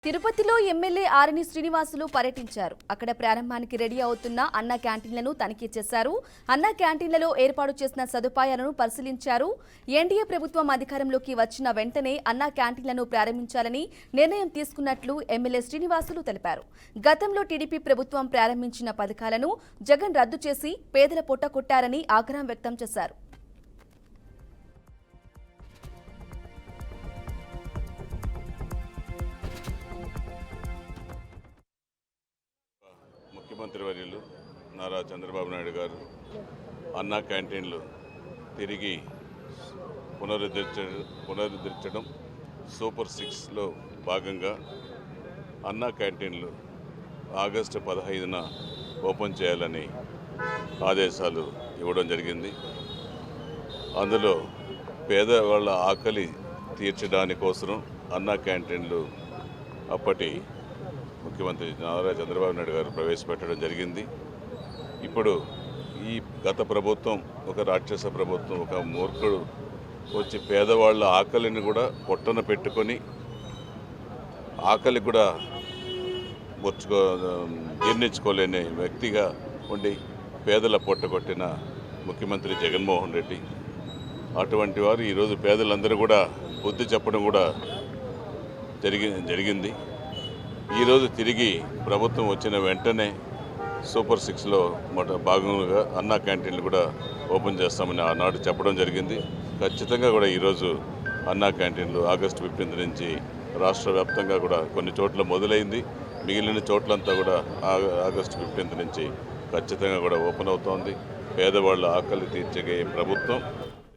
తిరుపతిలో ఎమ్మెల్యే ఆరణి శ్రీనివాసులు పర్యటించారు. అక్కడ ప్రారంభానికి రెడీ అవుతున్న అన్న క్యాంటీన్లను తనిఖీ చేశారు. అన్న క్యాంటీన్లలో ఏర్పాటు చేసిన సదుపాయాలను పరిశీలించారు. ఎన్డీఏ ప్రభుత్వం అధికారంలోకి వచ్చిన వెంటనే అన్న క్యాంటీన్లను ప్రారంభించాలని నిర్ణయం తీసుకున్నట్లు ఎమ్మెల్యే శ్రీనివాసులు తెలిపారు. గతంలో టీడీపీ ప్రభుత్వం ప్రారంభించిన పథకాలను జగన్ రద్దు చేసి పేదల పొట్ట కొట్టారని ఆగ్రహం వ్యక్తం చేశారు. ముఖ్యమంత్రి వర్యులు నారా చంద్రబాబు నాయుడు గారు అన్నా క్యాంటీన్లు తిరిగి పునరుద్ధరించడం సూపర్ 6లో భాగంగా అన్నా క్యాంటీన్లు ఆగస్టు 15న ఓపెన్ చేయాలని ఆదేశాలు ఇవ్వడం జరిగింది. అందులో పేదవాళ్ళ ఆకలి తీర్చడానికోసం అన్నా క్యాంటీన్లు అప్పటి ముఖ్యమంత్రి నారా చంద్రబాబు నాయుడు గారు ప్రవేశపెట్టడం జరిగింది. ఇప్పుడు ఈ గత ప్రభుత్వం ఒక రాక్షస ప్రభుత్వం, ఒక మూర్ఖుడు వచ్చి పేదవాళ్ళ ఆకలిని కూడా పొట్టన పెట్టుకొని ఆకలి కూడా జీర్ణించుకోలేని వ్యక్తిగా ఉండి పేదల పొట్టగొట్టిన ముఖ్యమంత్రి జగన్మోహన్ రెడ్డి. అటువంటి వారు ఈరోజు పేదలందరూ కూడా బుద్ధి చెప్పడం కూడా జరిగింది. ఈరోజు తిరిగి ప్రభుత్వం వచ్చిన వెంటనే సూపర్ 6లో భాగంగా అన్నా క్యాంటీన్లు కూడా ఓపెన్ చేస్తామని ఆనాడు చెప్పడం జరిగింది. ఖచ్చితంగా కూడా ఈరోజు అన్నా క్యాంటీన్లు ఆగస్టు 15 నుంచి రాష్ట్ర వ్యాప్తంగా కూడా కొన్ని చోట్ల మొదలైంది. మిగిలిన చోట్లంతా కూడా ఆగస్టు 15 నుంచి ఖచ్చితంగా కూడా ఓపెన్ అవుతోంది. పేదవాళ్ళ ఆకలి తీర్చే ప్రభుత్వం